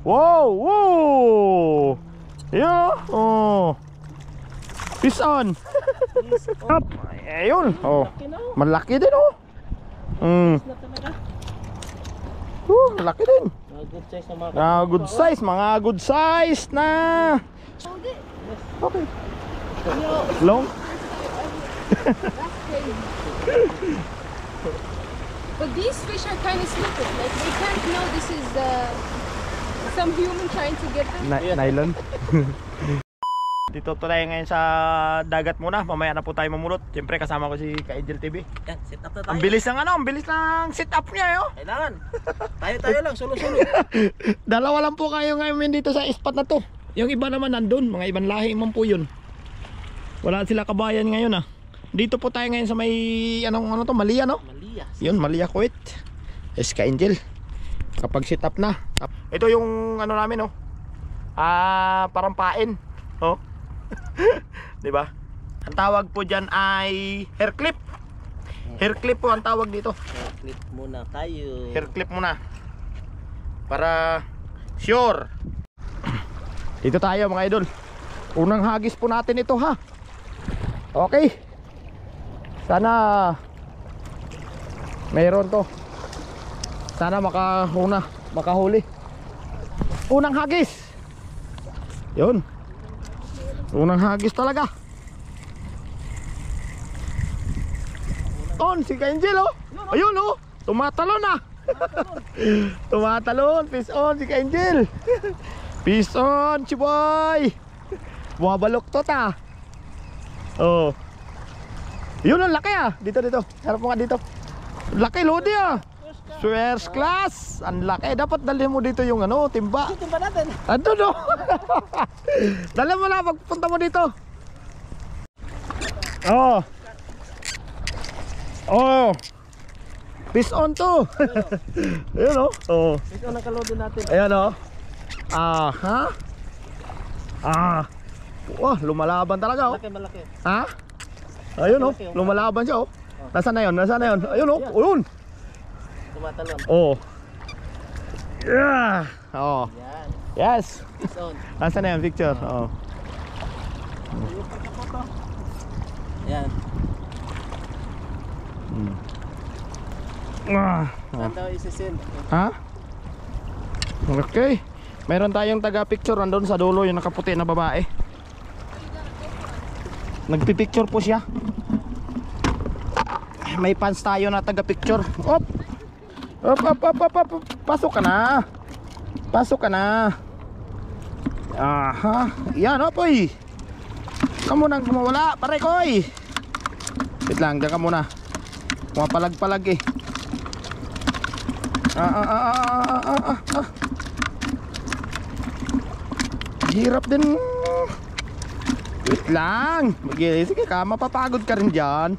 Wow! Wow! Yan oh. Fish on. Up. Ayun. Oh. Malaki din oh. Malaki din. Good size, mga good size na. Okay. Long. But these fish are kind of slippery. Like they can't know this is some human trying to get them. Nylon. Dito tayo ngayon sa dagat muna. Mamaya na po tayo mamulot. Siyempre kasama ko si Ka-Angel TV. Yan, set up na tayo. Ang bilis ng ang bilis ng sit up niya yo. Kailangan. Tayo lang, solo-solo. Dalawa lang po kayo ngayon dito sa spot na to. Yung iba naman nandun, mga ibang lahi man po yun. Wala sila kabayan ngayon ah. Dito po tayo ngayon sa may ano to, Malia no? Malia. Yun, Malia Kuwait. Yes, Ka-Angel. Kapag sit up na. Ito yung ano namin oh. Parang pain. Oh. 'Di ba? Ang tawag po diyan ay hair clip. Hair clip po ang tawag dito. Hair clip muna tayo. Hair clip muna. Para sure. Dito tayo mga idol. Unang hagis po natin ito ha. Okay. Sana mayroon to. Sana makahuli. Unang hagis. Yun. Unang hagis talaga. On si Ka-Angel oh. Ayun oh. Tumatalon na. Tumatalon. Fish on si Ka-Angel. Fish on chiboy. Bumabaloktot ah. Oh. Yun ang laki ah. Dito. Harap mo nga dito. Laki lodi ah. First class. Ang laki. Dapat dalhin mo dito yung ano, timba. Timba natin. Ando no. Dala mo na pagpunta mo dito. Oh. Oh. Fish on to. Ayun oh. Oh. Fish on ang kalodi natin. Ayan oh. Ha? Wah, lumalaban talaga oh. Malaki. Ha? Ayun oh. Lumalaban siya oh. Nasaan na yun? Ayun oh. Ayun. Tumatalon. Oh. Yeah. Oh. Yan. Yes. Fish on. Nasaan na yung picture? Oh. Yan. Saan daw isisend? Ha? Okay. Meron tayong taga-picture nandun sa dulo yung nakaputi na babae. Nagpi-picture po siya. May fans tayo na taga-picture. Op! Op. Pasok ka na. Aha. Yan opoy. Kamu nang kumawala, pare koy. Wait lang, diyan ka muna. Pumapalag-palag eh. Hirap din. Wait lang. Sige ka, mapapagod ka rin dyan.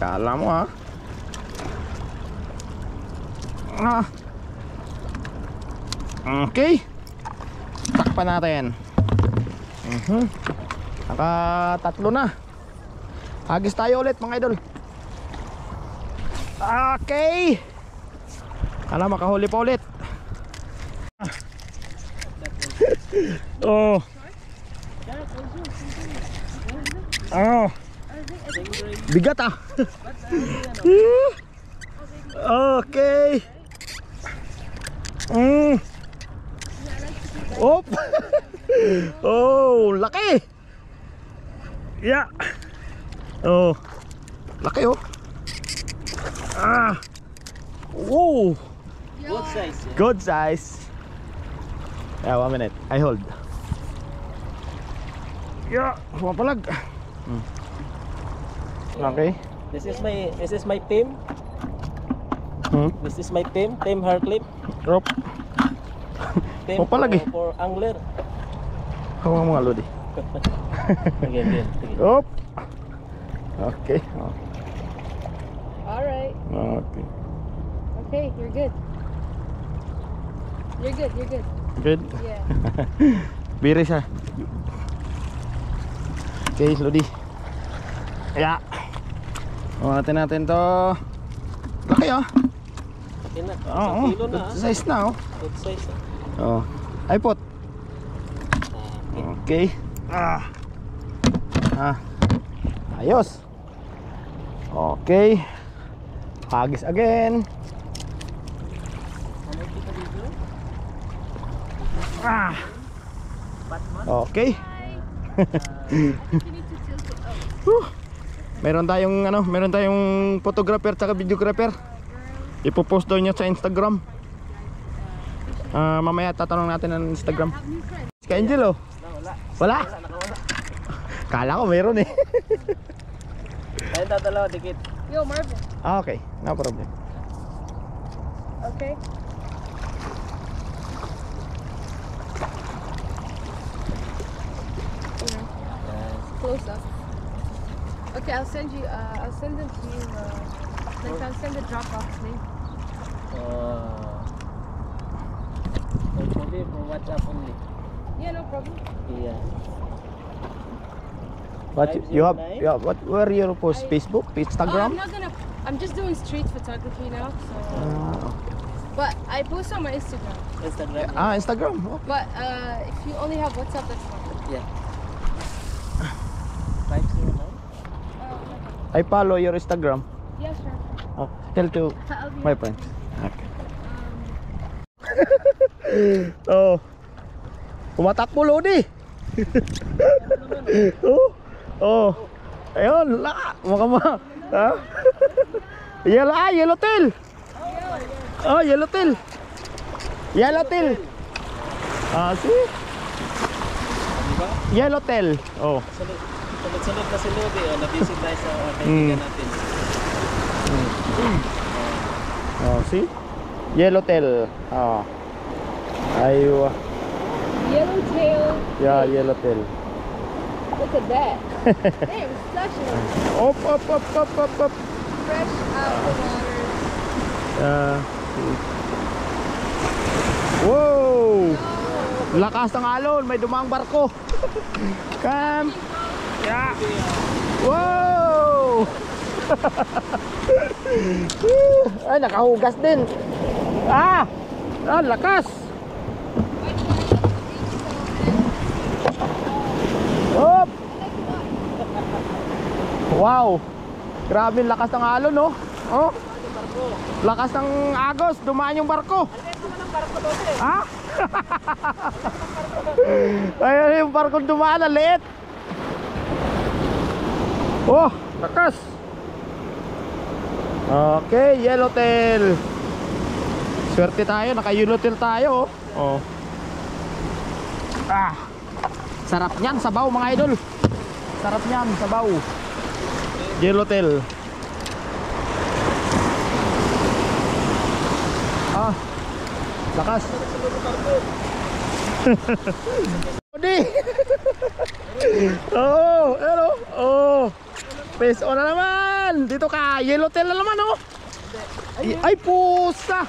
Kala mo ha. Okay. Takpan natin. Naka-tatlo na. Hagis tayo ulit mga idol. Okay. Ala, makahuli pa ulit. Oh. Bigat ah. Okay. Op. Oh, laki. Yeah. Oh. Laki oh. Whoa. Good size. Yeah. Good size. Yeah, 1 minute. I hold. Yeah, sumapalag. Okay. This is my Pim. This is my Pim hair clip. Drop. Pim Sumapalag eh. For angler. Hawa mga lodi. Sige. Op. Okay. All right. Okay. Okay, you're good. Good. Yeah. Biri siya. Okay, lodi. Yeah. Natin to. Laki ah. Okay na. Oo, Isang kilo na. good size na oh. Good size. Oh. Ay pot. Okay. Ayos. Okay. Hagis again. Okay. You need to tilt it out. Meron tayong photographer at videographer. Ipo-post daw niya sa Instagram. Mamaya tatanong natin ng Instagram. Have new friends. Si Angel oh. Wala? Kala ko meron eh. Ayun tatalaw, dikit. Yo, Marvin. Okay, no problem. Okay. Close up. Okay, I'll send them to you. Like I'll send the Dropbox link. Only for WhatsApp only. Yeah, no problem. Yeah. What you have? Yeah, what? Where you post? Facebook, Oh, Instagram? I'm just doing street photography now. So, but I post on my Instagram. Instagram. Instagram. Oh. But if you only have WhatsApp, that's fine. Yeah. 509. I follow your Instagram. Yeah, sure. Oh, tell to I'll be my happy. friends. Okay. Oh. Tumatakbo Lodi. Oh. Oh. Ayun, laka. Mukha. Ha? Yellowtail. Oh, yellowtail. Yellowtail. See? Yellowtail. Oh. Sunod na si Lodi. Na-visit tayo sa kaibigan natin. Oh, see? Yellowtail. Oh. Aywa. Yellowtail. Yeah, yellowtail. Look at that. Damn, it's such a Up. fresh out the water. Wow! Lakas ng alon, may dumaang barko. Come. Yeah. Wow! Ay, nakahugas din. Lakas. Up. Wow. Grabe lakas ng alon, no? Oh. Lakas ng agos, dumaan yung barko. Ha? Ayun yung barko dumaan, ang liit. Oh, lakas. Okay, yellowtail. Swerte tayo, naka-yellowtail tayo. Oh. Sarap niyan, sabaw mga idol. Sarap niyan, sabaw. Yellowtail. Lakas. Odi. Oh, hello. Oh. Face on na naman. Dito ka, yellowtail na naman oh. Ay pusa.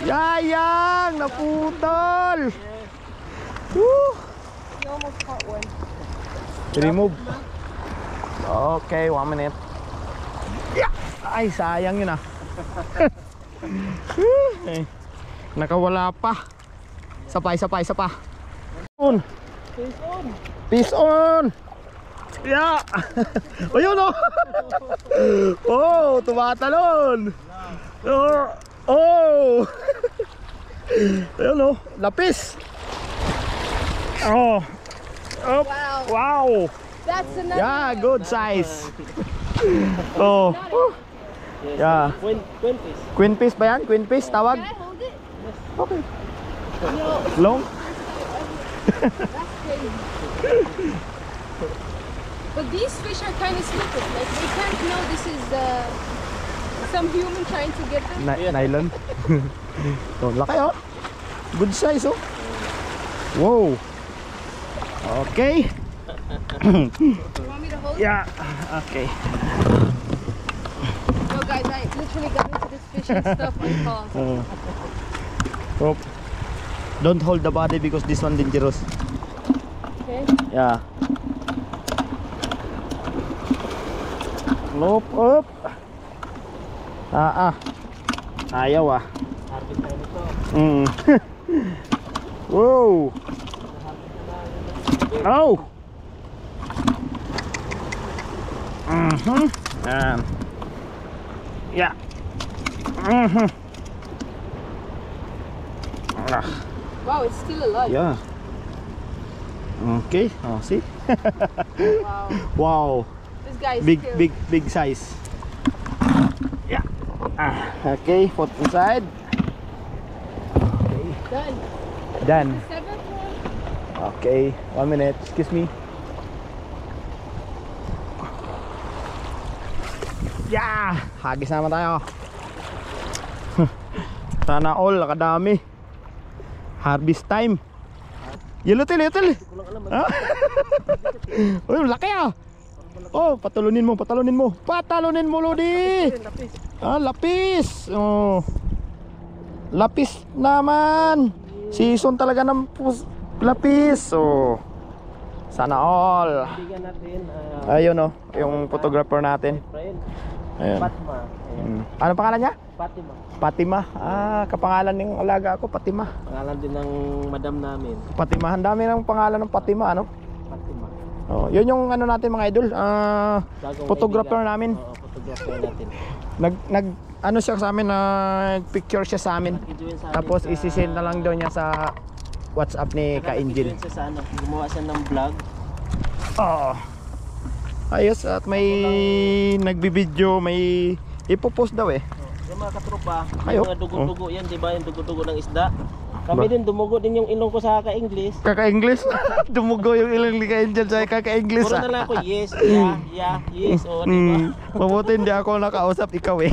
Yayang, naputol. You almost caught one. Remove. Okay, 1 minute. Yeah. Ay, sayang yun ah. Nakawala pa. Isa pa. On. Peace on. Yeah. Ayun oh. Oh, tumatalon. Oh. Ayun oh, lapis. Oh. Up. Wow. That's another Yeah, one. good size. Oh. Yeah. Queen fish. Queen fish ba yan? Queen fish tawag? Can I hold it? Okay. No, Long? that's crazy. But these fish are kind of stupid. Like they can't know this is some human trying to get them. Nylon. Oh, laki oh. Good size oh. Wow. Okay. You want me to hold it? Yeah. Okay. No, guys, I literally got into this fishing stuff on calls. Oh. Don't hold the body because this one dangerous. Okay. Yeah. Loop up. Ayaw ah. Harvest tayo nito. Wow. Oh. Yan. Yeah. Wow, it's still alive. Yeah. Okay. Oh, see? Wow. Wow. This guy is Big, still... big size. Yeah. Okay, put inside. Done. Done. The seventh one. Okay, 1 minute. Excuse me. Yeah! Hagis naman tayo. Sana all, nakadami. Harvest time. Yellow tail. Ah? Uy, laki ah. Oh, patalunin mo. Patalunin mo, Lodi. Ah, lapis. Oh. Lapis naman. Season talaga ng lapis. Oh. Sana all. Bigyan natin Ayun oh, yung photographer natin. friend. Ayun. Fatma. Ayan. Ano pangalan niya? Fatima. Fatima. Ah, kapangalan ng alaga ko, Fatima. Pangalan din ng madam namin. Fatima, ang dami ng pangalan ng Fatima, ano? Fatima. Oh, yun yung ano natin mga idol. Gagawang Photographer kaibigan. namin. Oo, photographer natin. Nag ano siya sa amin, picture siya sa amin. Nag-join sa amin Tapos sa- isi-send na lang daw niya sa WhatsApp ni Ka-Angel. Nag-join siya sa ano, gumawa siya ng vlog. Oo. Ayos, at may nagbibideo, may ipopost daw eh. Yung mga katropa, Ayo. yung mga dugo-dugo yan, di ba? Yung dugo-dugo ng isda. Kami din, dumugo din yung ilong ko sa ka-English. Kaka-English? Dumugo yung ilang ni Ka-Angel sa kaka-English. Puro na lang ako, yes, yeah, yes, o, di ba? Mabuti hindi ako nakausap, ikaw eh.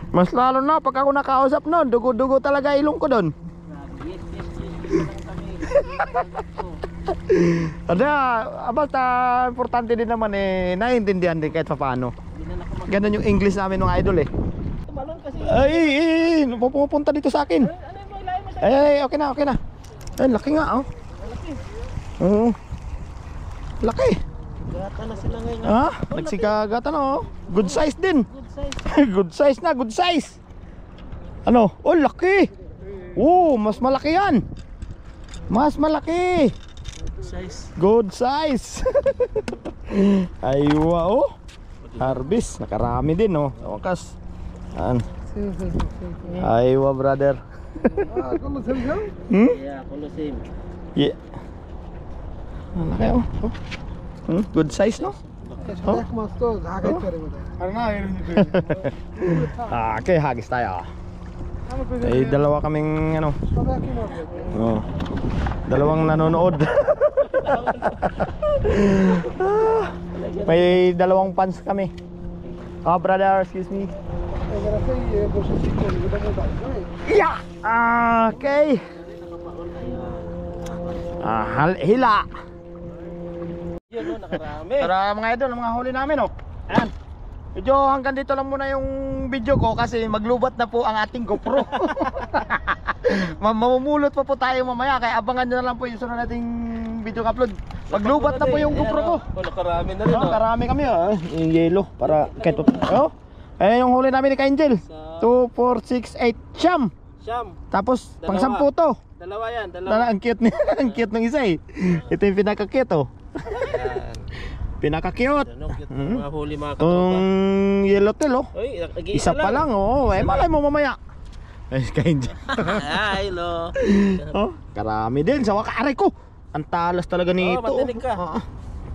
Mas lalo na pag ako nakausap noon, dugo-dugo talaga ilong ko doon. Yes, lang kami. Ada, basta importante din naman eh, naiintindihan din kahit paano. Hindi na ako Ganun yung English namin ng idol eh. magtumalon kasi. Ay, pupunta dito sa akin. Ano yung mga ilahin mo siya? Ay, okay na. Ay, laki nga oh. Malaki. Oo. Laki. Gata na sila ngayon. Ha? Nagsigagatan oh. Good size din. Good size. Good size. Ano? Oh, laki. Oh, mas malaki yan. Mas malaki. Good size. Good size. Aywa oh. Harvest, nakarami din oh. Sa wakas. Yan. Aywa brother. Hmm? Yeah, Colosseum. Yeah. Ang laki oh. Oh. Good size no? Oh. Okay, hagis tayo. Eh, dalawa kaming ano. Oh. Dalawang nanonood. May dalawang fans kami. Oh, brother, excuse me. Yeah. Okay. Hila. Yun, no, nakarami. Tara mga idol, ang mga huli namin oh. Ayan. Medyo hanggang dito lang muna yung video ko kasi maglubat na po ang ating GoPro. Mamumulot pa po tayo mamaya kaya abangan nyo na lang po yung sunod nating video upload. Maglubat na po yung GoPro ko. Oh, nakarami na rin. Oh, karami kami oh. Yung yellow para kahit oh. Ayan yung huli namin ni Ka-Angel. 2, 4, 6, 8 siyam. Siyam. Tapos pang Dalawa. 10 to. Dalawa yan, dalawa. Ang cute ni ang cute ng isa eh. Ito yung pinaka-cute oh. Pinaka-cute. Ano, cute ng mga huli mga Yung katropa. yellow tail oh. Uy, Isa pa lang oh. Eh malay mo mamaya. Ay, Ka-Angel. Hi, lo. Oh, karami din sa wakari ko. Ang talas talaga nito. matinig ka. Oo.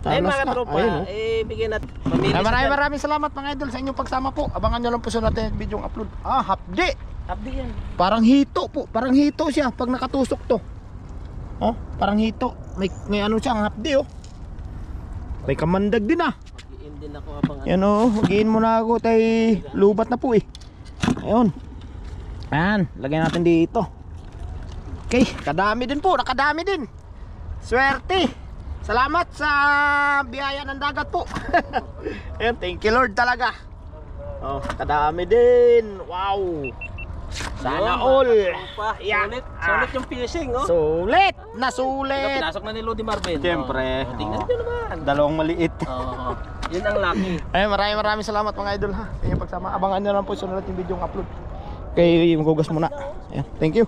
Ay, Talas mga ka. katropa, Ayun, oh. bigyan natin. Mamili Ay, maraming salamat mga idol sa inyong pagsama po. Abangan nyo lang po sa natin video upload. Hapdi. Abdi yan. Parang hito po. Parang hito siya pag nakatusok to. Oh, parang hito. May ano siya, ang hapdi oh. May kamandag din ah. Mag-i-in din ako habang Yan oh, magiin mo na ako tay lubat na po eh. Ayun. Ayan, lagyan natin dito. Okay, kadami din po, nakadami din. Swerte. Salamat sa biyaya ng dagat po. Ayun, thank you Lord talaga. Oh, kadami din. Wow. Sana all. Yeah. Sulit yung fishing, oh. Sulit na Ito, sulit. pinasok na ni Lodi Marvin. Siyempre. Oh, tingnan nyo naman. Dalawang maliit. Oo. Yun ang lucky. Ay, maraming salamat mga idol ha. Sa inyong pagsama. Abangan nyo lang po sunod natin video upload. Okay, magugas muna. Ayan, thank you.